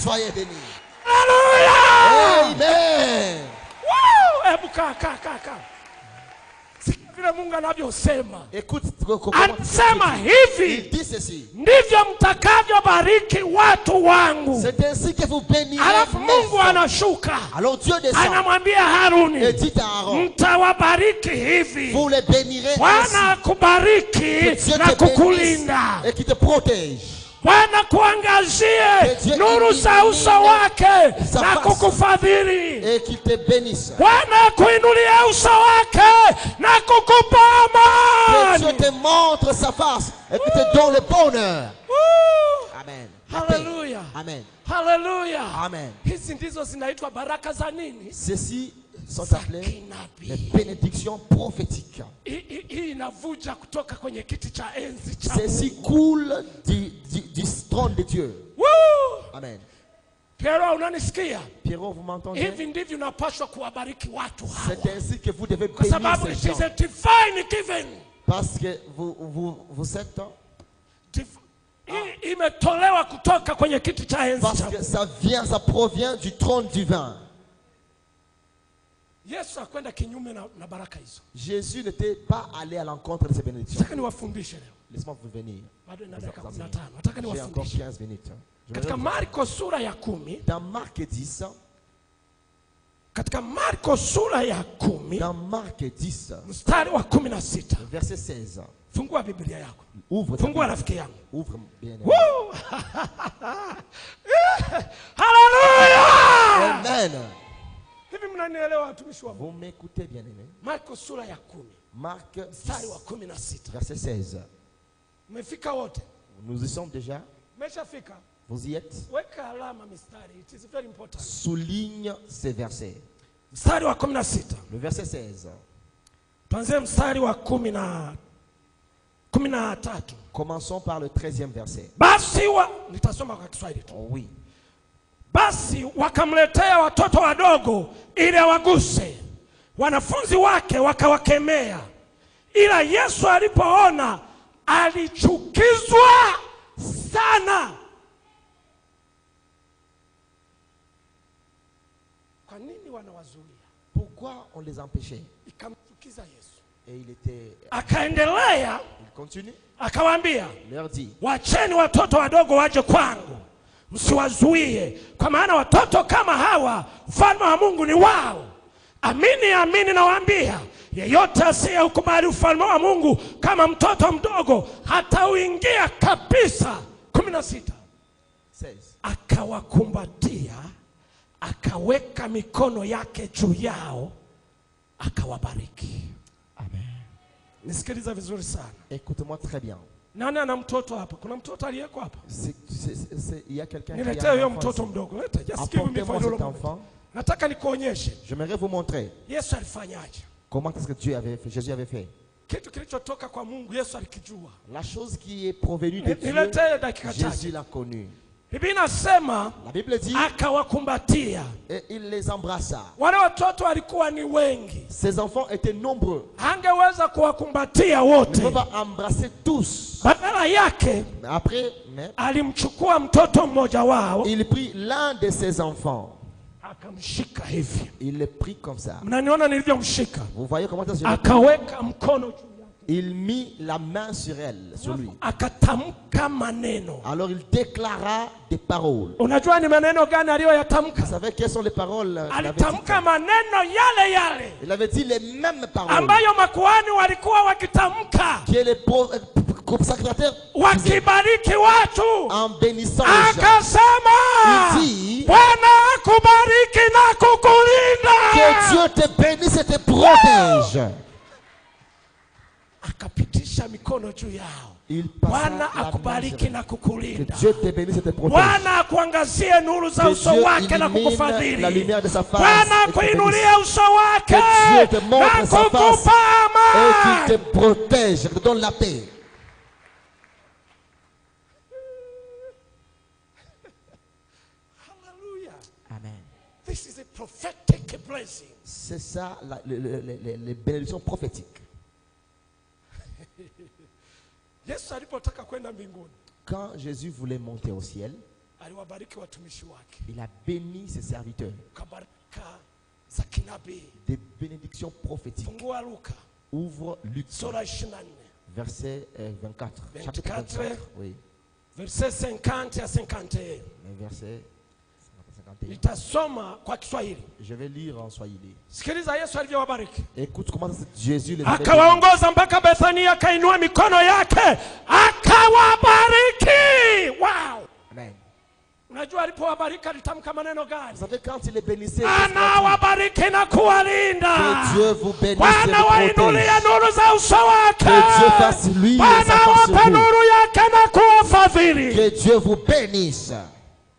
Soyez bénis. Haleluya! Amen. Woo! Hebu kaa. Sikile Mungu anavyosema. Écoute, Anasema il hivi, dit ceci. ndivyo mtakavyobariki watu wangu. C'est ainsi que vous bénirez Alafu mes Mungu enfants. anashuka. Alors Dieu descend Anamwambia et Haruni, dit à Aaron, mtawabariki hivi. vous les bénirez ainsi. Bwana akubariki Que Dieu na te bénisse kukulinda. et qui te protège. Bwana kuangazie Que Dieu nuru za uso wake sa na face. kukufadhili. Et qu'il te bénisse. Bwana kuinulia uso wake na kukupa Que Dieu amani. te montre sa face et qu'il te donne le bonheur. Woo! Amen. Haleluya. Amen. Haleluya. Amen. Hizi ndizo zinaitwa baraka za nini? Ceux-ci sont Za appelés les kinabii. bénédictions prophétiques. Hii inavuja kutoka kwenye kiti cha enzi cha Ceci Mungu. coule du trône de Dieu. Woo! Amen. Pierrot, unanisikia? Pierrot, vous m'entendez? Hivi ndivyo unapaswa kuwabariki watu hawa. C'est ainsi que vous devez Kwa bénir sababu ces it is gens. a divine given. Parce que vous êtes... Imetolewa kutoka kwenye kiti cha enzi. Parce que ça provient du trône divin. Yesu akwenda kinyume na baraka hizo. Jésus n'était pas allé à l'encontre de ces bénédictions. Nataka niwafundishe leo. Laisse-moi vous venir. Bado ina dakika 15. Nataka J'ai encore niwafundishe. 15 minutes. Katika Marko sura ya 10. Dans Marc 10. Katika Marko sura ya 10. Dans Marc 10. Mstari wa 16. Verset 16. Fungua Biblia yako. Ouvre. Fungua rafiki yangu. Ouvre bien. Hallelujah! Amen. Hivi mnanielewa watumishi wa Mungu? Vous m'écoutez bien aimé. Marko sura ya 10. Marc Mstari wa 16. verset 16. Mmefika wote? Nous y sommes déjà. Mmeshafika? Vous y êtes? Weka alama mistari. It is very important. Souligne ces versets. Mstari wa 16. Le verset 16. Tuanze mstari wa 13. Commençons par le 13e verset. Basi nitasoma kwa Kiswahili tu. Oh oui. Basi wakamletea watoto wadogo ili awaguse. Wanafunzi wake wakawakemea. Ila Yesu alipoona alichukizwa sana. Kwa nini wanawazuia? Pourquoi on les empêchait? Ikamchukiza Yesu. Et il était... Akaendelea, Il continue. akawaambia, Leur dit, wacheni watoto wadogo waje kwangu, msiwazuie, kwa maana watoto kama hawa ufalme wa Mungu ni wao. Amini amini nawaambia, yeyote asiyeukubali ufalme wa Mungu kama mtoto mdogo hatauingia kabisa. 16. Akawakumbatia, akaweka mikono yake juu yao, akawabariki. Amen. Nisikiliza vizuri sana. Écoute-moi très bien. Nani ana mtoto hapa? Kuna mtoto aliyeko hapa? Il y a quelqu'un qui Niletee a huyo un mtoto enfant. mdogo. Leta, just give me Apportez-moi for cet the enfant. Nataka nikuonyeshe. J'aimerais vous montrer Yesu alifanyaje? comment est-ce que Dieu avait fait, Jésus avait fait. Kitu kilichotoka kwa Mungu Yesu alikijua. La chose qui est provenue de Dieu, Niletee dakika Jésus chache. l'a connue. Biblia inasema La Bible dit, akawakumbatia. et il les embrassa. Wale watoto walikuwa ni wengi. Ces enfants étaient nombreux. Hangeweza kuwakumbatia Il ne wote. peut pas embrasser tous. Badala yake Mais après, alimchukua mtoto mmoja wao, il prit l'un de ses enfants. akamshika hivi. Il le prit comme ça. Mnaniona nilivyomshika? Vous voyez comment ça se fait? Akaweka mkono juu. Il mit la main sur elle, sur lui. Akatamka maneno. Alors il déclara des paroles. Unajua ni maneno gani aliyoyatamka? Vous savez quelles sont les paroles qu'il avait Alitamka dites? maneno yale yale Il avait dit les mêmes paroles ambayo makuhani walikuwa wakitamka que les sacrificateurs wakibariki watu. en bénissant les gens. Akasema, Il dit, Bwana akubariki na kukulinda. que Dieu te bénisse et te protège. Akapitisha mikono juu yao. Il passa Bwana la main akubariki sur elle. na Que kukulinda. Dieu te bénisse et te protège. Bwana akuangazie nuru za Que uso Dieu wake na illumine kukufadhili. la lumière de sa face Bwana et te akuinulie uso wake Que Dieu te montre na sa face kukupa et qu'il te amani. protège, qu'il te donne la paix. Hallelujah. Amen. This is a prophetic blessing. C'est ça les bénédictions prophétiques. Yesu alipotaka kwenda mbinguni, Quand Jésus voulait monter au ciel, aliwabariki watumishi wake. il a béni ses serviteurs. Kabaraka za kinabii. Des bénédictions prophétiques. Fungua Luka Ouvre Luc, sura 24. verset 24. 24. Chapitre 24. Oui. Verset 50 à 51. Verset 51. Nitasoma kwa Kiswahili. Je vais lire en Swahili. Sikiliza Yesu alivyowabariki. Écoute comment Jésus les avait bénis. Akawaongoza mpaka Bethania, akainua mikono yake, akawabariki. Wow! Amen. Unajua alipowabariki alitamka maneno gani? Vous savez quand il les bénissait, qu'est-ce qu'il a dit? Anawabariki na kuwalinda. Que Dieu vous bénisse et Bwana vous wainulie protège. nuru za uso wake. Que Dieu fasse lui et sa Bwana face sur wape vous. nuru yake na kuwafadhili. Que Dieu vous bénisse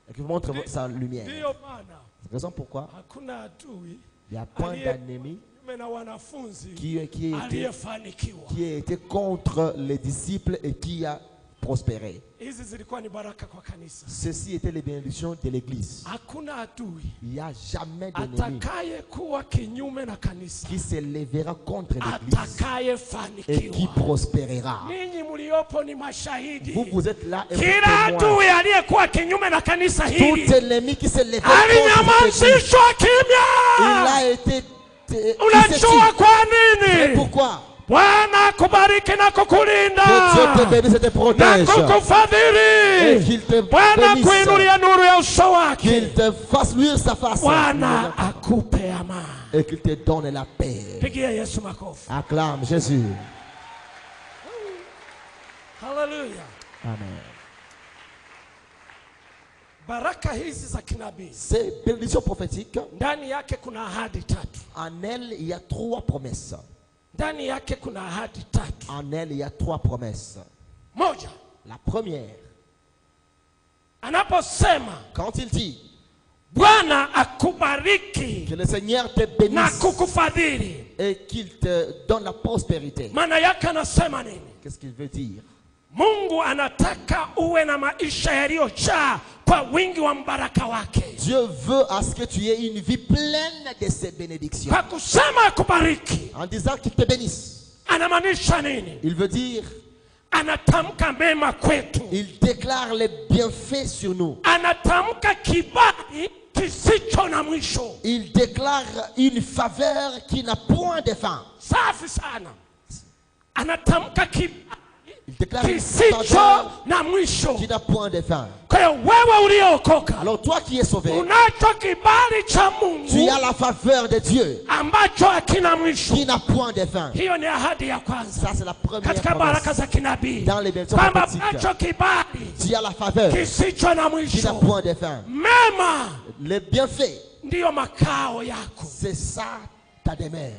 et qu'il vous montre sa lumière. Ndiyo maana C'est la raison pourquoi hakuna adui il y a point d'ennemi na wanafunzi qui a aliyefanikiwa. été contre les disciples et qui a prospérer. Hizi zilikuwa ni baraka kwa kanisa. Ceci était les bénédictions de l'église. Hakuna adui Il n'y a jamais d'ennemi atakaye kuwa kinyume na kanisa, qui se lèvera contre l'église atakaye et qui fanikiwa. prospérera. Ninyi mliopo ni mashahidi. Vous êtes là et vous Kila témoignez. adui aliyekuwa kinyume na kanisa Tout hili ennemi qui se lèvera contre l'église, alinyamazishwa il kimya. a été Unajua kwa Et nini? pourquoi? Bwana akubariki na kukulinda Que Dieu te bénisse et te na protège. Et kukufadhili. qu'il te Bwana bénisse. kuinulia nuru ya uso wake. Qu'il te fasse luire sa face. Bwana akupe amani. Et qu'il te donne la paix. Pigia Yesu makofi. Acclame Jésus. Haleluya. Amen. Baraka hizi za kinabii Ces bénédictions prophétiques, ndani yake kuna ahadi tatu. en elles, il y a 3 promesses. Ndani yake kuna ahadi tatu. En elles, il y a 3 promesses. Moja, La première, anaposema quand il dit Bwana akubariki que le Seigneur te na bénisse kukufadhili, et qu'il te donne la prospérité, maana yake anasema nini? qu'est-ce qu'il veut dire? Mungu anataka uwe na maisha yaliyojaa kwa wingi wa mbaraka wake. Dieu veut à ce que tu aies une vie pleine de ses bénédictions. Kwa kusema akubariki, En disant qu'il te bénisse, anamaanisha nini? il veut dire, Anatamka mema kwetu, il déclare les bienfaits sur nous. anatamka kibali kisicho na mwisho. Il déclare une faveur qui n'a point de fin. Safi sana. Anatamka kibali Il déclare une kisicho faveur na mwisho. qui n'a point de fin. Kwa hiyo wewe uliokoka, Alors toi qui es sauvé, unacho kibali cha tu Mungu as la faveur de Dieu ambacho hakina mwisho. qui n'a point de fin. Hiyo ni ahadi ya kwanza Ça c'est la première katika baraka promesse. za kinabii, Dans les bénédictions kwamba prophétiques, unacho kibali tu as la faveur kisicho na qui n'a mwisho. point de fin. Mema Les bienfaits, ndiyo makao yako, c'est ça ta demeure.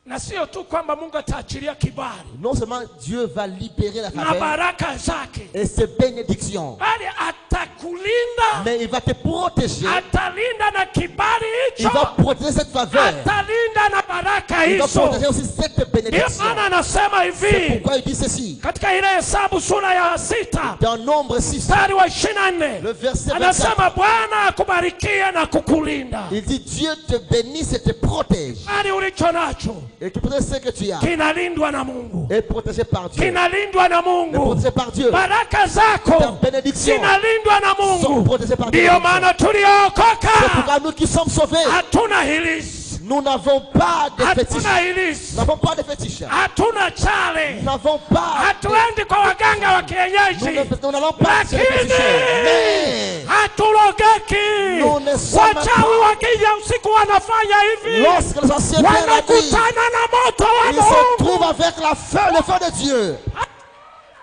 na sio tu kwamba Mungu ataachilia kibali Non seulement Dieu va libérer la na faveur baraka zake, et ses bénédictions, bali atakulinda, mais il va te protéger. atalinda na kibali Il hicho, va protéger cette faveur. atalinda na baraka Il va hizo. protéger aussi cette Ndio bénédiction. maana anasema C'est hivi pourquoi il dit ceci. katika ile Hesabu sura ya 6 Dans Nombre 6, mstari wa 24, le verset 24, anasema Bwana akubarikie na kukulinda. il dit Dieu te bénisse et te protège. Bali ulicho nacho Et que protège ce que tu as. kinalindwa na Mungu, Et protégé par Dieu. kinalindwa na Et Mungu. protégé par Dieu. Baraka Ta zako bénédiction zinalindwa na sont Mungu. protégées par Dieu. Ndiyo maana C'est tuliokoka pourquoi nous qui sommes sauvés, hatuna hilisi, nous n'avons pas de fétiches. hatuna Nous hilisi, n'avons pas de fétiches. hatuna chale, Nous n'avons pas. hatuendi kwa waganga wa Nous kienyeji, nous n'allons pas chez les lakini féticheurs. Mais hatulogeki. nous ne sommes Wachawi wakija usiku wanafanya hivi, lorsque les anciens viennent la nuit, wanakutana na moto wa ils se trouvent Mungu. avec le feu de Dieu.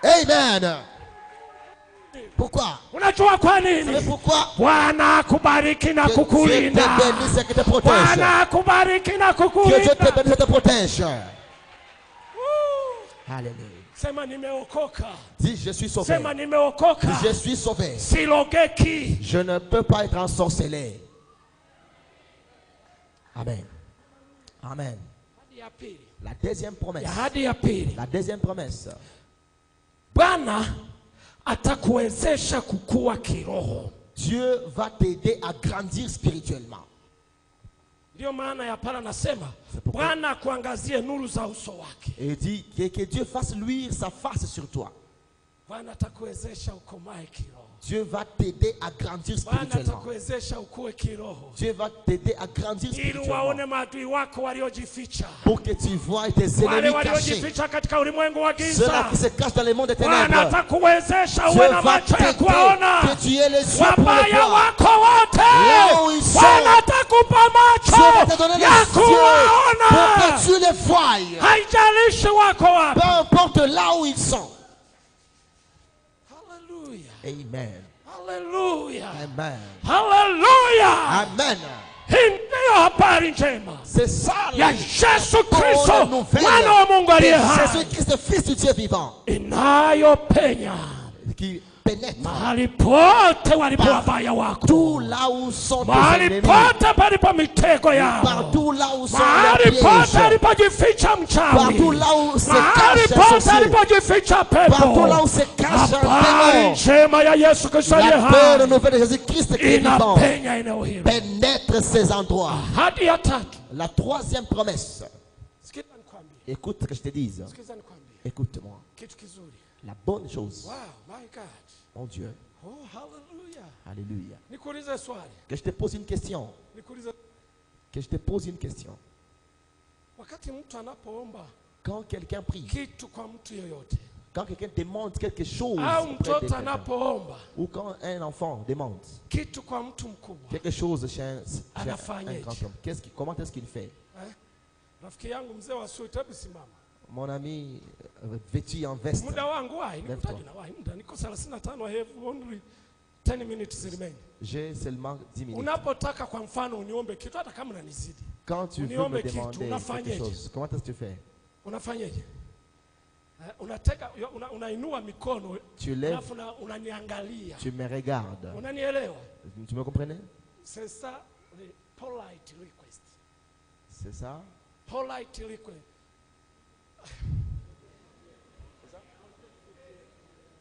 Amen. Pourquoi? Unajua kwa Mais nini? pourquoi? Bwana akubariki na Que Dieu te kukulinda. bénisse et que te protège. Bwana akubariki na Que Dieu te kukulinda. bénisse et te protège. Alléluia. Sema nimeokoka. Dis, je suis sauvé. Sema nimeokoka. Je suis sauvé. Silogeki. Je ne peux pas être ensorcelé. Amen. Amen. Ahadi ya pili. La deuxième promesse. Ahadi ya pili. La deuxième promesse. Bwana atakuwezesha kukua kiroho. Dieu va t'aider à grandir spirituellement. Ndio maana ya pala nasema pourquoi- Bwana akuangazie nuru za uso wake. Et il dit que Dieu fasse luire sa face sur toi. Bwana atakuwezesha ukomae kiroho. Dieu va t'aider à grandir Bwana spirituellement. atakuwezesha ukue kiroho. Dieu va t'aider à grandir Ili spirituellement. waone maadui wako waliojificha. Pour que tu vois tes Wale ennemis cachés. waliojificha katika ulimwengu wa Ceux-là giza. qui se cachent dans le monde des Bwana ténèbres. atakuwezesha Dieu uwe na va macho ya t'aider kuwaona. que tu aies les yeux pour le Wabaya voir. wako wote Là où ils sont. Bwana atakupa Dieu va te macho donner les ya yeux pour kuwaona. que tu les voies. Haijalishi wako wapi. Peu importe là où ils sont. Haleluya. Amen. Haleluya. Amen. Haleluya. Amen. Hii ndiyo habari njema C'est ça ya la Yesu bonne Kristo nouvelle mwana wa Mungu de aliye hai Jésus-Christ, fils du Dieu vivant, inayopenya qui pénètre mahali pote walipo wabaya wako, tout là où sont tes mahali ennemis, pote palipo mitego yao, partout là où sont mahali les pote pièges, alipojificha mchawi, partout là où se mahali cache un pote sorcier, alipojificha partout pepo. là où se cache un Habari démon. njema ya Yesu Kristo aliye La paix de hai nouvelle de Jésus-Christ qui est vivant inapenya eneo hili. pénètre ces endroits. Hadi ya tatu, La troisième promesse. sikiza nikwambie, Écoute que je te dise. sikiza nikwambie Écoute-moi. kitu kizuri. La bonne chose. Wow, my God. Mon Dieu. Oh, hallelujah. Alléluia. Nikuulize swali. Que je te pose une question. Nikuulize, Que je te pose une question. wakati mtu anapoomba Quand quelqu'un prie, kitu kwa mtu yoyote, quand quelqu'un demande quelque chose, au auprès de mtoto quelqu'un, anapoomba ou quand un enfant demande kitu kwa mtu mkubwa, quelque chose chez un Anafanyaje? grand homme, comment est-ce qu'il fait? rafiki yangu mzee wa suti, hebu simama. Mon ami vêtu en veste, Muda wangu wahi, Left nikutaji na wahi muda, niko 35, I have only 10 minutes remain. j'ai seulement 10 minutes. Unapotaka kwa mfano uniombe kitu, hata kama unanizidi, Quand tu veux Uniombe me kitu, demander quelque unafanyaje? chose, comment est-ce que tu fais? unafanyaje? Unainua mikono, Tu lèves, alafu unaniangalia, tu me regardes. unanielewa? Tu me comprenez? C'est ça le polite request. C'est ça? Polite request.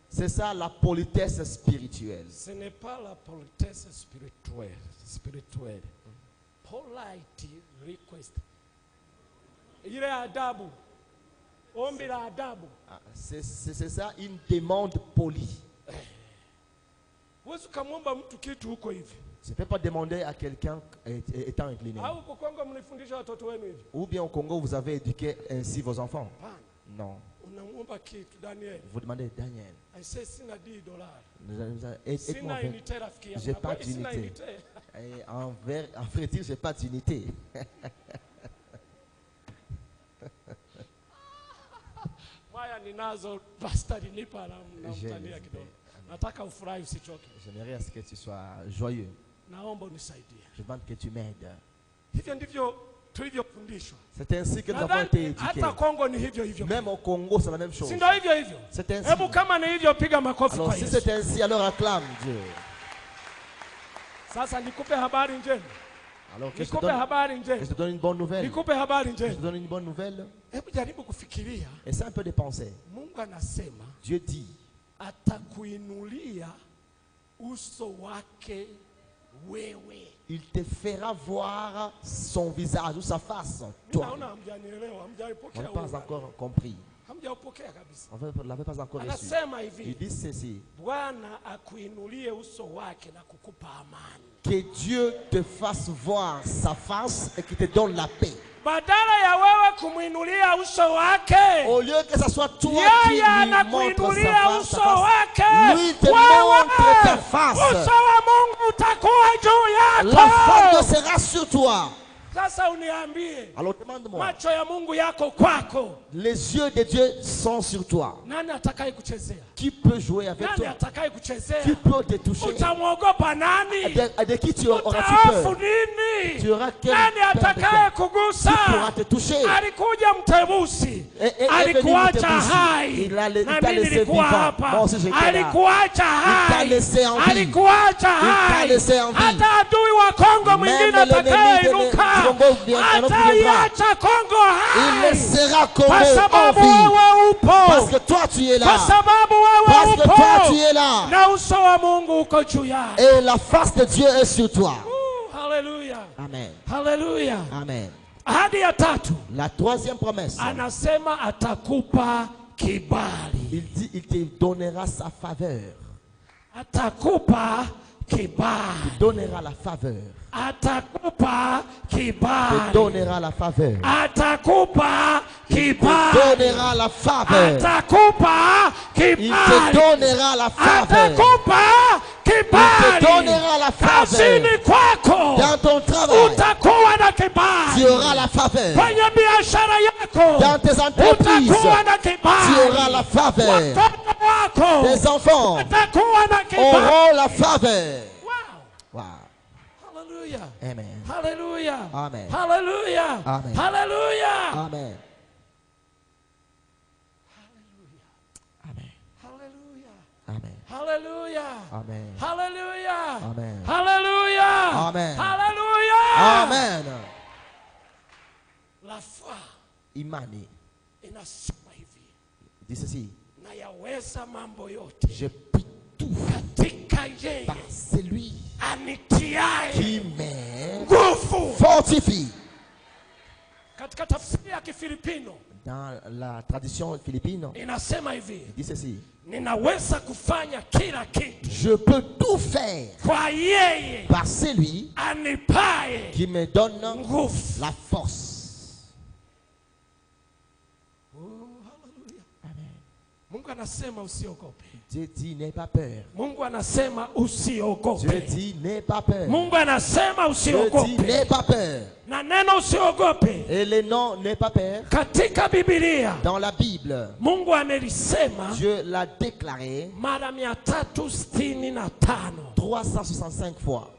C'est ça la politesse spirituelle. Ce n'est pas la politesse spirituelle. Polite request. Ile adabu. Ombi la adabu. Ah, c'est ça une demande polie. Huwezi kumwomba mtu kitu huko hivi. Je ne peux pas demander à quelqu'un étant incliné. Au kwa Kongo mlifundisha watoto wenu hivi. Ou bien au Congo, vous avez éduqué ainsi vos enfants. Hapana. Non. Unamwomba kitu Daniel. Vous demandez, Daniel, I say sina $10. aide-moi. Sina unité rafiki yangu. J'ai pas Sina d'unité. unité. Et en vrai dire, je n'ai pas d'unité. Maya ninazo pastor nipa na mtania kidogo. Nataka ufurahi usichoke. J'aimerais à ce que tu sois joyeux. Naomba unisaidie. Je demande que tu m'aides. Hivyo ndivyo tulivyofundishwa. C'est ainsi que nous avons été Nadhani éduqués. hata Kongo ni hivyo hivyo. Même au Congo, c'est la même chose. Si ndio hivyo hivyo? C'est ainsi. Hebu kama ni hivyo piga makofi Alors kwa si Yesu. c'est ainsi, alors acclame Dieu. Sasa nikupe habari njema. Alors que je Nikupe habari njema. te donne une bonne nouvelle. Nikupe habari Je te njema. donne une bonne nouvelle. Hebu jaribu kufikiria. Essaie un peu de penser. Mungu anasema Dieu dit, atakuinulia uso wake wewe. il te fera voir son visage ou sa face. Toi, Naona hamjanielewa, on hamjaipokea. n'a pas encore compris. Hamjaupokea kabisa. On ne l'avait pas encore reçu. Anasema Il hivi, dit ceci, Bwana akuinulie uso wake na kukupa amani. que Dieu te fasse voir sa face et qu'il te donne la paix. Badala ya wewe kumuinulia uso wake, Au lieu que ce soit toi qui yeye lui montre anakuinulia sa uso face, wake. lui te montre ta face. Uso wa Mungu utakuwa juu La face yako. sera sur toi. Sasa uniambie, Alors demande-moi, macho ya Mungu yako kwako, les yeux de Dieu sont sur toi. nani atakaye kuchezea? Qui peut jouer avec Nani toi? atakaye kuchezea? Qui peut te toucher? Utamwogopa nani? De qui tu auras-tu Utaafu peur? nini? Tu auras quelle Nani peur de atakaye toi? kugusa? Qui pourra te toucher? Alikuja mtebusi, Et alikuacha venu hai, il t'a na laissé mimi nilikuwa vivant. hapa. Moi aussi j'étais là. Alikuacha t'a hai, laissé en vie. alikuacha t'a hai. laissé en vie. Hata adui wa Kongo mwingine l'ennemi de atakayeinuka Congo viendra, ataiacha Kongo Il hai, laissera kwa Congo en sababu vie. wewe Parce upo, que toi tu es kwa là. sababu Parce wewe que toi tu upo, es là. na uso wa Mungu uko juu yako. Et la face de Dieu est sur toi. Haleluya, Amen. haleluya. Amen. Ahadi ya tatu, La troisième promesse. anasema atakupa kibali. Il dit, il te donnera sa faveur. Atakupa Il kibali. donnera la faveur. Atakupa Il te kibali. donnera la faveur. Atakupa Il te kibali. donnera la faveur. Atakupa Il te kibali. donnera la faveur. Atakupa Il te kibali. donnera la faveur. Kazini kwako Dans ton travail, utakuwa na tu kibali. auras la faveur. Kwenye biashara yako Dans tes entreprises, utakuwa na tu kibali. auras la faveur. Watoto wako Tes enfants watakuwa na kibali. auront la faveur. Wow. Wow. Hallelujah. Amen. Hallelujah. Amen. Hallelujah. Amen. Hallelujah. Amen. Hallelujah. Amen. Hallelujah. Amen. Hallelujah. Amen. Haleluya. Amen. Haleluya. Amen. Haleluya. Amen. La foi Imani. inasema hivi. Dis ceci. Na yaweza mambo yote. Je puis tout Katika yeye. par celui Anitiaye. qui me Nguvu. fortifie. Katika tafsiri ya Kifilipino. Dans la tradition philippine, Inasema hivi. dit ceci. Ninaweza kufanya kila kitu. Je peux tout faire Kwa yeye. par celui Anipaye. qui me donne Nguvu. la force. Mungu anasema usiogope. Dieu dit n'aie pas peur. Mungu anasema Dieu usiogope. dit n'aie pas peur. Mungu anasema Dieu dit usiogope. n'aie pas peur. Na neno usiogope Et le nom n'aie pas peur. katika Biblia Dans la Bible, Mungu amelisema Dieu l'a déclaré mara 365. 365 fois.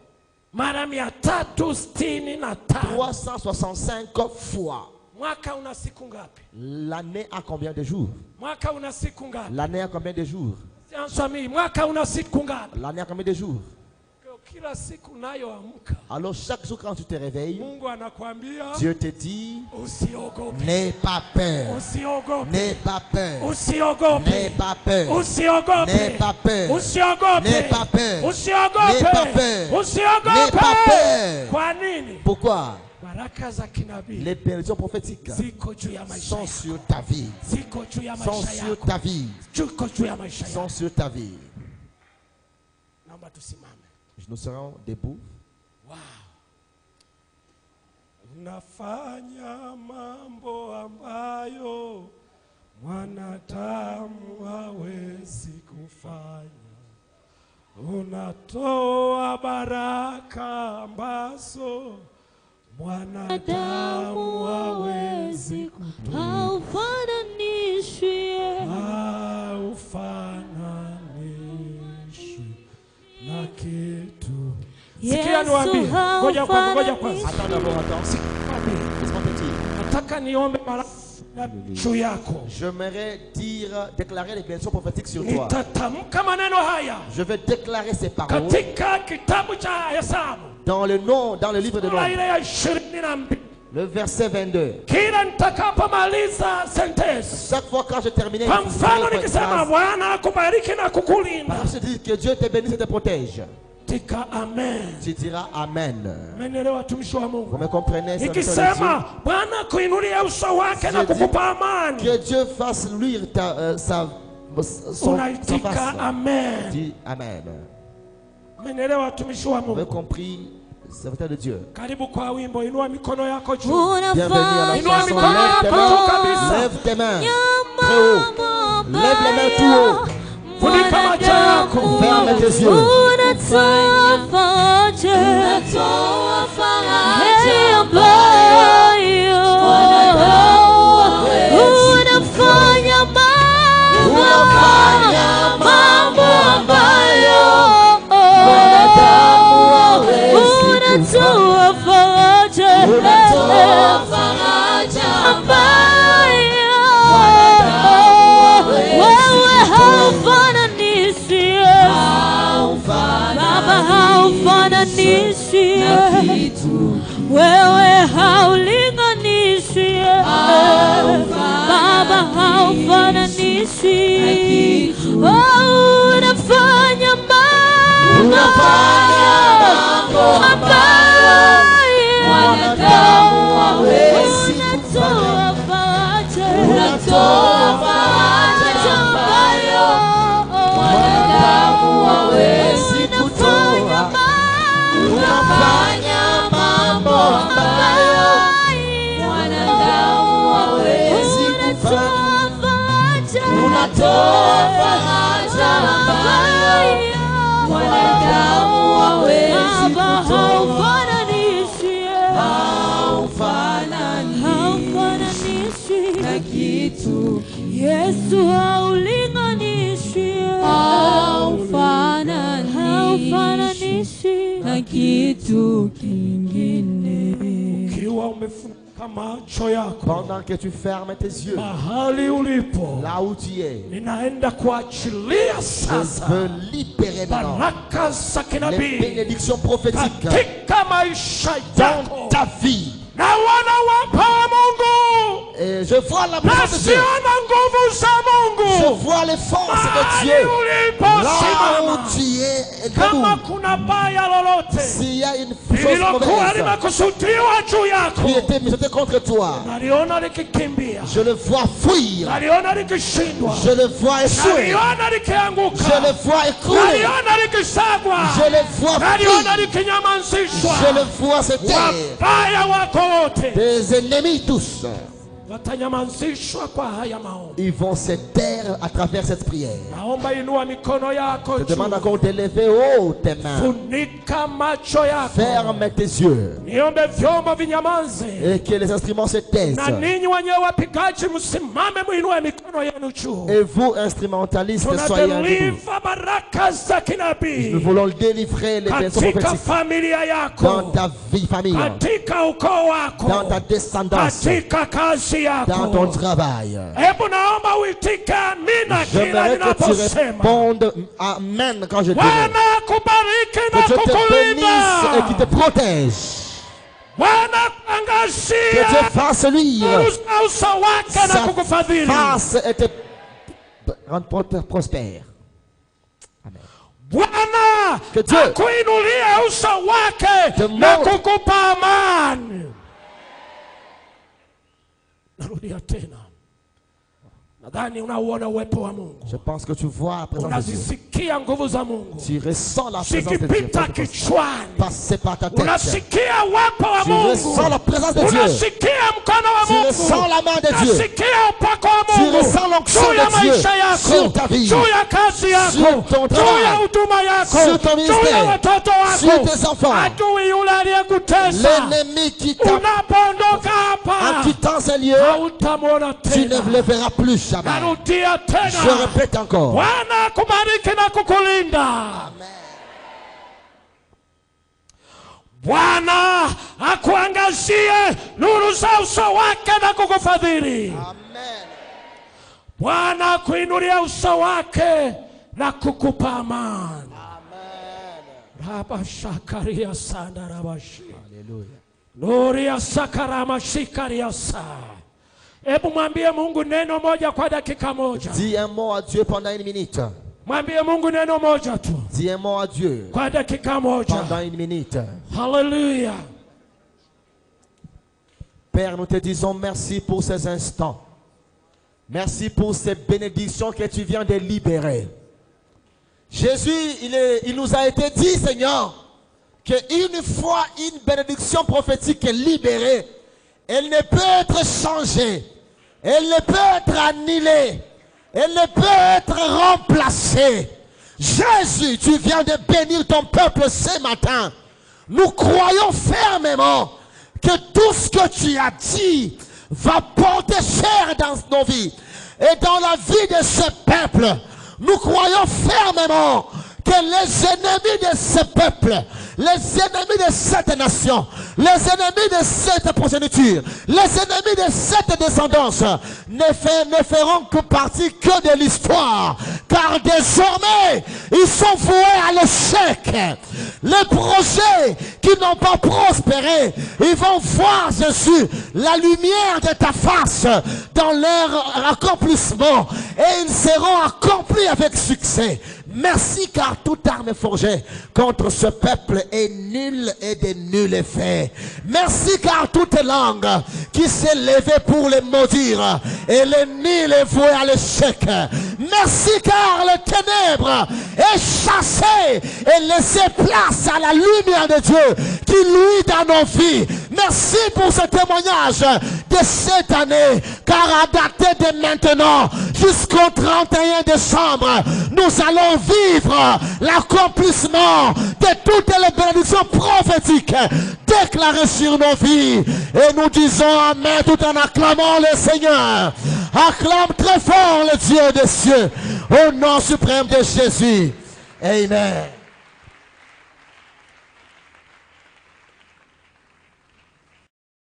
Mara 365. 365 fois. Mwaka una siku ngapi? L'année a combien de jours? Mwaka una siku ngapi? L'année a combien de jours? Swami, mwaka una siku ngapi? L'année a combien de jours? Kila siku nayoamka Alors chaque jour quand tu te réveilles, Mungu anakuambia Dieu te dit usiogope. n'aie pas peur. Usiogope. N'aie pas peur. Usiogope. N'aie pas peur. Usiogope. N'aie pas peur. Usiogope. N'aie pas peur. Usiogope. N'aie pas peur. Usiogope. N'aie pas peur. Kwa nini? Pourquoi? Baraka za kinabii Les bénédictions prophétiques ziko juu ya maisha sont yako. sur ta vie. Ziko juu ya Sont maisha sur yako. ta vie. Ziko juu ya maisha Sont yako. sur ta vie. Naomba tusimame. Nous serons debout. Wow. Unafanya mambo ambayo mwanadamu hawezi kufanya. Unatoa baraka ambazo mwanadamu hawezi kutoa. Haufananishwi na kitu. Yesu, Sikia niwaambie. Ngoja kwanza. Attends d'abord, attends. Laisse-moi te dire. Nataka niombe baraka juu yako. J'aimerais dire, déclarer les bénédictions prophétiques sur toi. Nitatamka maneno haya Je vais déclarer ces paroles katika kitabu cha Hesabu dans le livre de sura Nombres, ile ya 22. le verset 22. Kila nitakapomaliza sentence, Chaque fois quand je termine, kwa mfano nikisema Bwana akubariki na kukulinda, je dis que Dieu te bénisse et te protège. tika amen. Tu diras Amen. Menelewa watumishi wa Vous Mungu. me comprenez? serviteurs de Nikisema Bwana kuinulia uso wake na Je dis kukupa amani, Dieu. Que Dieu fasse luire sa unaitika face. amen. Dis Amen. Menelewa watumishi wa Vous avez Mungu. compris, serviteur de Dieu? Karibu kwa wimbo, inua mikono yako juu. Bienvenue à la Inua chanson. mikono yako juu kabisa. Lève tes mains très haut. Lève les mains tout haut. Funika macho yako. Ferme tes yeux. unatoa faraja heri ambayo unafanya mambo ambayo unatoa faraja ambayo wewe haufananishi Baba, haufananishi wewe, haulinganishi Baba, haufananishi. Unafanya mambo ambayo unatoa faraja ambayo unafanya mambo ambayo unatoa faraja ambayo haufananishi na kitu. Yesu haulinganishi, haufananishi na kitu kingine. Ukiwa umefunga macho yako pendant que tu fermes tes yeux, mahali ulipo, là où tu es, ninaenda kuachilia je sasa veux libérer maintenant baraka za les kinabii bénédictions prophétiques katika maisha dans yako ta vie. na wana wapa wa Mungu. Et je vois la présence de Dieu. Nasiona nguvu za Je Mungu vois les forces de mahali Dieu. ulipo, Là où simama. tu es Kama debout. kuna baya lolote S'il y a une chose lililokuwa mauvaise limekusudiwa juu qui yako, était mise contre toi, naliona likikimbia, je le vois fuir. naliona likishindwa, Je le vois échouer. naliona Je likianguka, le vois écrouler. naliona likisagwa, Je le vois naliona fuir. likinyamazishwa. Je le vois se taire. Wabaya wako wote Tes ennemis tous, watanyamazishwa kwa haya maombi. ils vont se taire à travers cette prière. Naomba inua mikono yako Je te demande juu, encore de lever haut tes mains. funika macho yako, Ferme tes yeux. niombe vyombo vinyamaze, Et que les instruments se taisent. na ninyi wenyewe wapigaji msimame, muinue mikono yenu juu. Et vous, instrumentalistes, soyez en debout. Tunadeliva baraka za Nous kinabii voulons délivrer les bénédictions katika prophétiques familia dans yako, ta vie, famille, katika ukoo wako, dans ta descendance, katika kazi dans ton yako. travail. Hebu naomba uitike amina kila J'aimerais que tu ninaposema. répondes Amen quand je dirai. Bwana akubariki Que na Dieu te bénisse et qu'il te kukulinda. protège. Bwana Que Dieu kuangazia fasse luire uso wake na sa kukufadhili. face et te rende prospère. Amen. Bwana Que Dieu akuinulie uso wake te na montre- kukupa amani. Narudia tena, nadhani unauona uwepo wa Mungu, Je pense que tu vois la présence de Dieu. unazisikia nguvu za Mungu Tu ressens la présence de Dieu. zikipita kichwani, Passer par ta tête. unasikia uwepo wa Tu Mungu, ressens la présence de Dieu. unasikia mkono wa Tu Mungu, ressens la main de Dieu. unasikia upako wa Tu Mungu ressens l'onction juu ya de Dieu maisha yako, sur ta vie, juu ya kazi yako, sur ton juu ya travail, huduma yako, sur ton juu ya ministère, watoto sur wako. tes enfants. Adui yule aliyekutesa, L'ennemi qui t'a unapoondoka en hapa quittant ce lieu, hautamwona tu ne tena. le verras plus jamais. Narudia Je tena, répète encore. Bwana akubariki na kukulinda. Bwana akuangazie nuru za uso wake na kukufadhili. Amen. Bwana akuinulie uso wake na kukupa amani. Rabashakaria sana rabashi. Alléluia. Nuria sakarama shikaria sa. Hebu mwambie Mungu neno moja kwa dakika moja. Dis un mot à Dieu pendant une minute. Mwambie Mungu neno moja tu Dis un mot à Dieu kwa dakika moja. pendant une minute. Hallelujah. Père, nous te disons merci pour ces instants. Merci pour ces bénédictions que tu viens de libérer. Jésus, il nous a été dit, Seigneur, qu'une fois une bénédiction prophétique est libérée, elle ne peut être changée, elle ne peut être annulée, elle ne peut être remplacée. Jésus, tu viens de bénir ton peuple ce matin. Nous croyons fermement que tout ce que tu as dit va porter chair dans nos vies et dans la vie de ce peuple. Nous croyons fermement que les ennemis de ce peuple, les ennemis de cette nation, les ennemis de cette progéniture, les ennemis de cette descendance ne feront que partie que de l'histoire. Car désormais, ils sont voués à l'échec. Les projets qui n'ont pas prospéré, ils vont voir Jésus, la lumière de ta face dans leur accomplissement. Et ils seront accomplis avec succès. Merci car toute arme forgée contre ce peuple est nulle et de nul effet. Merci car toute langue qui s'est levée pour les maudire et les nuls est voué à l'échec. Merci car les ténèbres est chassé et laissé place à la lumière de Dieu qui luit dans nos vies. Merci pour ce témoignage de cette année, car à dater de maintenant jusqu'au 31 décembre, nous allons vivre l'accomplissement de toutes les bénédictions prophétiques déclarées sur nos vies. Et nous disons Amen tout en acclamant le Seigneur. Acclame très fort le Dieu des cieux au nom suprême de Jésus. Amen.